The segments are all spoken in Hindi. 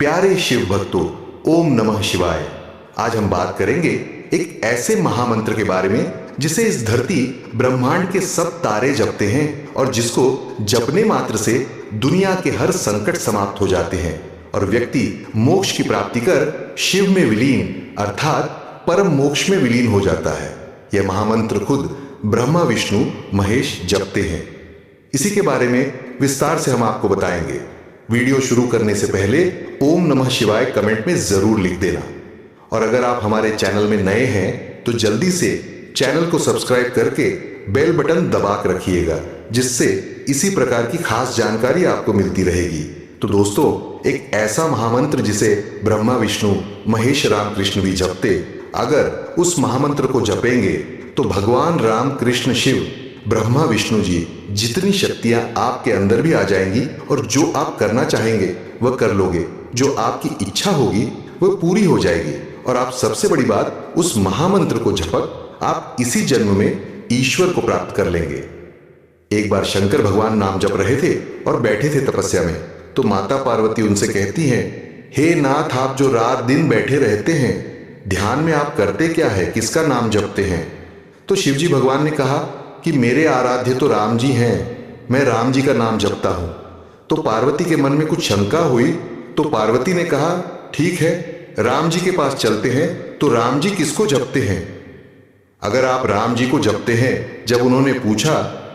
प्यारे शिव भक्तों, ओम नमः शिवाय। आज हम बात करेंगे एक ऐसे महामंत्र के बारे में जिसे इस धरती ब्रह्मांड के सब तारे जपते हैं और जिसको जपने मात्र से दुनिया के हर संकट समाप्त हो जाते हैं और व्यक्ति मोक्ष की प्राप्ति कर शिव में विलीन अर्थात परम मोक्ष में विलीन हो जाता है। यह महामंत्र खुद ब्रह्मा विष्णु महेश जपते हैं। इसी के बारे में विस्तार से हम आपको बताएंगे। वीडियो शुरू करने से पहले ओम नमः शिवाय कमेंट में जरूर लिख देना और अगर आप हमारे चैनल में नए हैं तो जल्दी से चैनल को सब्सक्राइब करके बेल बटन दबा कर रखिएगा, जिससे इसी प्रकार की खास जानकारी आपको मिलती रहेगी। तो दोस्तों, एक ऐसा महामंत्र जिसे ब्रह्मा विष्णु महेश राम कृष्ण भी जपते, अगर उस महामंत्र को जपेंगे तो भगवान राम कृष्ण शिव ब्रह्मा विष्णु जी जितनी शक्तियां आपके अंदर भी आ जाएंगी और जो आप करना चाहेंगे वह कर लोगे। जो आपकी इच्छा होगी वह पूरी हो जाएगी और आप सबसे बड़ी बात, उस महामंत्र को जपक आप इसी जन्म में ईश्वर को प्राप्त कर लेंगे। एक बार शंकर भगवान नाम जप रहे थे और बैठे थे तपस्या में, तो माता पार्वती उनसे कहती हैं, हे नाथ, आप जो रात दिन बैठे रहते हैं, ध्यान में आप करते क्या है, किसका नाम जपते हैं? तो शिवजी भगवान ने कहा कि मेरे आराध्य तो राम जी हैं, मैं राम जी का नाम जपता हूं। तो पार्वती के मन में कुछ शंका हुई, तो पार्वती ने कहा, ठीक है, राम जी के पास चलते हैं। तो राम जी किसको जपते हैं? अगर आप राम जी को जपते हैं, जब उन्होंने पूछा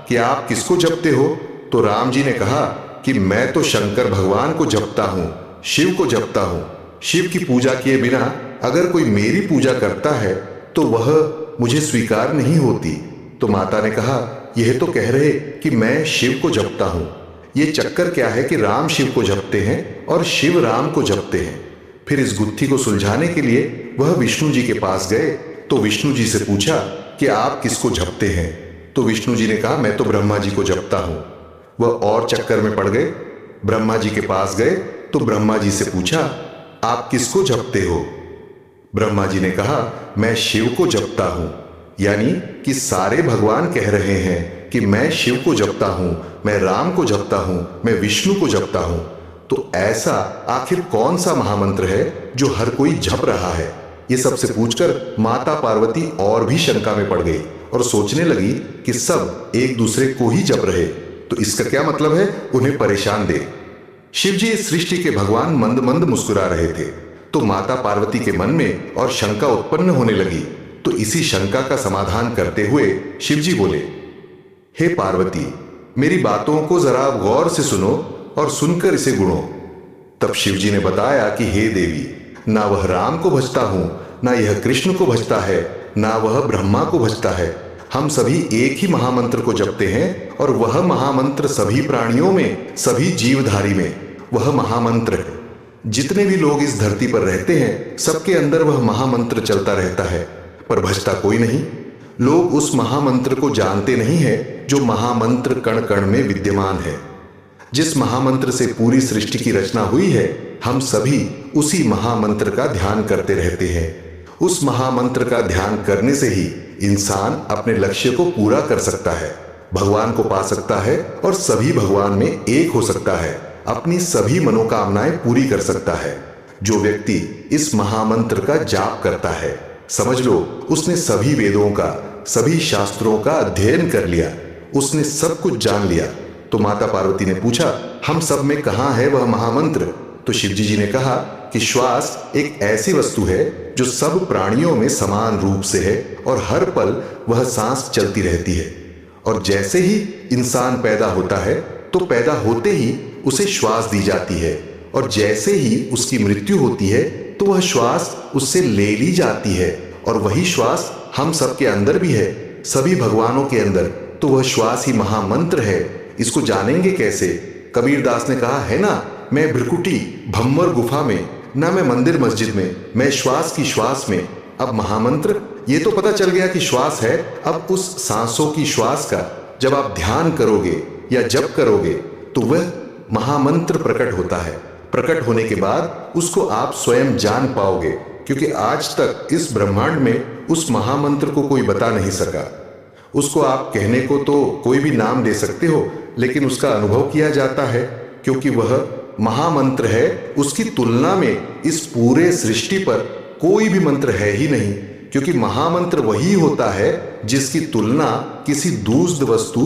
कि आप किसको जपते हो, तो राम जी ने कहा कि मैं तो शंकर भगवान को जपता हूं, शिव को जपता हूं। शिव की पूजा किए बिना अगर कोई मेरी पूजा करता है तो वह मुझे स्वीकार नहीं होती। तो माता ने कहा, यह तो कह रहे कि मैं शिव को जपता हूं। यह चक्कर क्या है कि राम शिव को जपते हैं और शिव राम को जपते हैं। फिर इस गुत्थी को सुलझाने के लिए वह विष्णु जी के पास गए। तो विष्णु जी से पूछा कि आप किसको जपते हैं? तो विष्णु जी ने कहा, मैं तो ब्रह्मा जी को जपता हूं। वह और चक्कर में पड़ गए। ब्रह्मा जी के पास गए तो ब्रह्मा जी से पूछा, आप किसको जपते हो? ब्रह्मा जी ने कहा, मैं शिव को जपता हूं। यानी कि सारे भगवान कह रहे हैं कि मैं शिव को जपता हूं, मैं राम को जपता हूं, मैं विष्णु को जपता हूं। तो ऐसा आखिर कौन सा महामंत्र है जो हर कोई जप रहा है? ये सबसे पूछकर माता पार्वती और भी शंका में पड़ गई और सोचने लगी कि सब एक दूसरे को ही जप रहे, तो इसका क्या मतलब है उन्हें परेशान दे। शिव जी इस सृष्टि के भगवान मंद मंद मुस्कुरा रहे थे, तो माता पार्वती के मन में और शंका उत्पन्न होने लगी। तो इसी शंका का समाधान करते हुए शिवजी बोले, हे पार्वती, मेरी बातों को जरा आप गौर से सुनो और सुनकर इसे गुणो। तब शिवजी ने बताया कि हे देवी, ना वह राम को भजता हूं, ना यह कृष्ण को भजता है, ना वह ब्रह्मा को भजता है। हम सभी एक ही महामंत्र को जपते हैं और वह महामंत्र सभी प्राणियों में, सभी जीवधारी में वह महामंत्र है। जितने भी लोग इस धरती पर रहते हैं, सबके अंदर वह महामंत्र चलता रहता है, पर भजता कोई नहीं। लोग उस महामंत्र को जानते नहीं है जो महामंत्र कण कण में विद्यमान है। जिस महामंत्र से पूरी सृष्टि की रचना हुई है, हम सभी उसी महामंत्र का ध्यान करते रहते हैं। उस महामंत्र का ध्यान करने से ही इंसान अपने लक्ष्य को पूरा कर सकता है, भगवान को पा सकता है और सभी भगवान में एक हो सकता है, अपनी सभी मनोकामनाएं पूरी कर सकता है। जो व्यक्ति इस महामंत्र का जाप करता है, समझ लो उसने सभी वेदों का, सभी शास्त्रों का अध्ययन कर लिया, उसने सब कुछ जान लिया। तो माता पार्वती ने पूछा, हम सब में कहां है वह महामंत्र? तो शिवजी जी ने कहा कि श्वास एक ऐसी वस्तु है जो सब प्राणियों में समान रूप से है और हर पल वह सांस चलती रहती है। और जैसे ही इंसान पैदा होता है तो पैदा होते ही उसे श्वास दी जाती है और जैसे ही उसकी मृत्यु होती है तो वह श्वास उससे ले ली जाती है। और वही श्वास हम सबके अंदर भी है, सभी भगवानों के अंदर। तो वह श्वास ही महामंत्र है। इसको जानेंगे कैसे? कबीर दास ने कहा है ना, मैं भ्रकुटी भम्बर गुफा में, ना मैं मंदिर मस्जिद में, मैं श्वास की श्वास में। अब महामंत्र ये तो पता चल गया कि श्वास है। अब उस सांसों की श्वास का जब आप ध्यान करोगे या जप करोगे तो वह महामंत्र प्रकट होता है। प्रकट होने के बाद उसको आप स्वयं जान पाओगे, क्योंकि आज तक इस ब्रह्मांड में उस महामंत्र को कोई बता नहीं सका। उसको आप कहने को तो कोई भी नाम दे सकते हो, लेकिन उसका अनुभव किया जाता है, क्योंकि वह महामंत्र है, उसकी तुलना में इस पूरे सृष्टि पर कोई भी मंत्र है ही नहीं, क्योंकि महामंत्र वही होता है जिसकी तुलना किसी दूसरी वस्तु,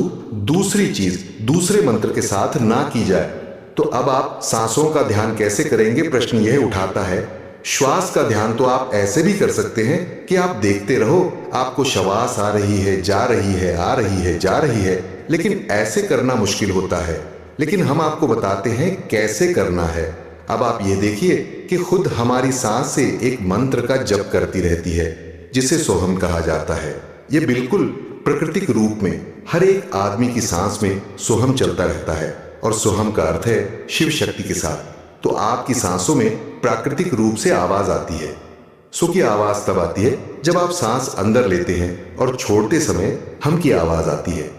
दूसरी चीज, दूसरे मंत्र के साथ ना की जाए। तो अब आप सांसों का ध्यान कैसे करेंगे, प्रश्न यह उठाता है। श्वास का ध्यान तो आप ऐसे भी कर सकते हैं कि आप देखते रहो, आपको श्वास आ रही है, जा रही है, आ रही है, जा रही है, लेकिन ऐसे करना मुश्किल होता है। लेकिन हम आपको बताते हैं कैसे करना है। अब आप ये देखिए कि खुद हमारी सांस से एक मंत्र का जप करती रहती है, जिसे सोहम कहा जाता है। ये बिल्कुल प्राकृतिक रूप में हर एक आदमी की सांस में सोहम चलता रहता है, और सोहम का अर्थ है शिव शक्ति के साथ। तो आपकी सांसों में प्राकृतिक रूप से आवाज आती है। सो की आवाज तब आती है जब आप सांस अंदर लेते हैं और छोड़ते समय हम की आवाज आती है।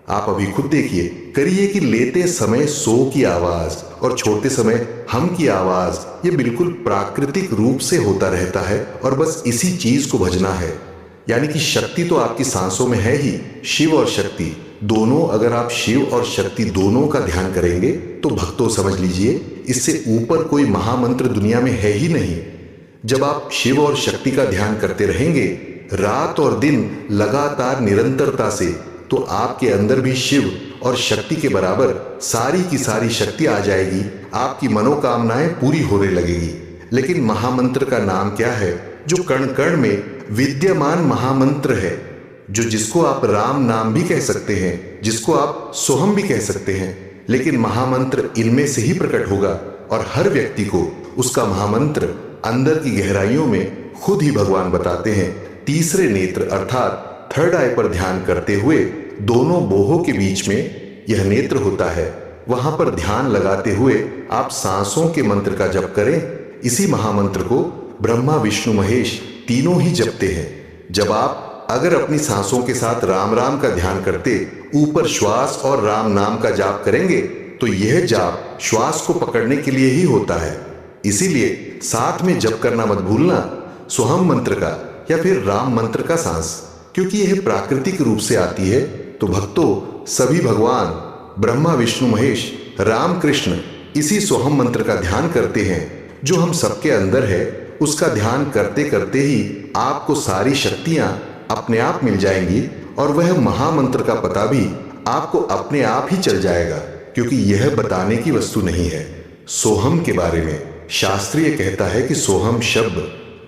आप अभी खुद देखिए, करिए कि लेते समय सो की आवाज और छोड़ते समय हम की आवाज, ये बिल्कुल प्राकृतिक रूप से होता रहता है, और बस इसी चीज को भजना है। यानी कि शक्ति तो आपकी सांसों में है ही, शिव और शक्ति दोनों। अगर आप शिव और शक्ति दोनों का ध्यान करेंगे तो भक्तों समझ लीजिए, इससे ऊपर कोई महामंत्र दुनिया में है ही नहीं। जब आप शिव और शक्ति का ध्यान करते रहेंगे रात और दिन लगातार निरंतरता से, तो आपके अंदर भी शिव और शक्ति के बराबर सारी की सारी शक्ति आ जाएगी, आपकी मनोकामनाएं पूरी होने लगेगी। लेकिन महामंत्र का नाम क्या है, जो कण कण में विद्यमान महामंत्र है, जो जिसको आप राम नाम भी कह सकते हैं, जिसको आप सोहम भी कह सकते हैं, लेकिन महामंत्र इनमें से ही प्रकट होगा, और हर व्यक्ति को उसका महामंत्र अंदर की गहराइयों में खुद ही भगवान बताते हैं। तीसरे नेत्र अर्थात थर्ड आई पर ध्यान करते हुए दोनों बोहों के बीच में यह नेत्र होता है, वहां पर ध्यान लगाते हुए आप सांसों के मंत्र का जप करें। इसी महामंत्र को ब्रह्मा विष्णु महेश तीनों ही जपते हैं। जब आप अगर अपनी सांसों के साथ राम राम का ध्यान करते ऊपर श्वास और राम नाम का जाप करेंगे, तो यह जाप श्वास को पकड़ने के लिए ही होता है। इसीलिए साथ में जप करना मत भूलना, सोहम मंत्र का या फिर राम मंत्र का सांस, क्योंकि यह प्राकृतिक रूप से आती है। तो भक्तों, सभी भगवान ब्रह्मा विष्णु महेश राम कृष्ण इसी सोहम मंत्र का ध्यान करते हैं, जो हम सबके अंदर है। उसका ध्यान करते करते ही आपको सारी शक्तियां अपने आप मिल जाएंगी, और वह महामंत्र का पता भी आपको अपने आप ही चल जाएगा, क्योंकि यह बताने की वस्तु नहीं है। सोहम के बारे में शास्त्रीय कहता है कि सोहम शब्द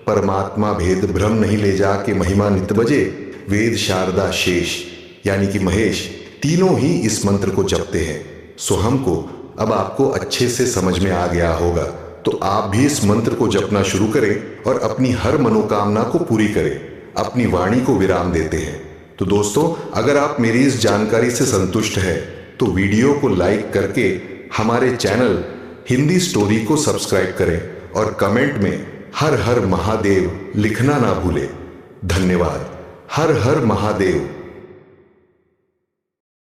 परमात्मा भेद भ्रम नहीं ले जा के महिमा नित बजे, वेद शारदा शेष यानी कि महेश तीनों ही इस मंत्र को जपते हैं। सोहम को अब आपको अच्छे से समझ में आ गया होगा, तो आप भी इस मंत्र को जपना शुरू करें और अपनी हर मनोकामना को पूरी करें। अपनी वाणी को विराम देते हैं। तो दोस्तों, अगर आप मेरी इस जानकारी से संतुष्ट हैं तो वीडियो को लाइक करके हमारे चैनल हिंदी स्टोरी को सब्सक्राइब करें, और कमेंट में हर हर महादेव लिखना ना भूलें। धन्यवाद। हर हर महादेव।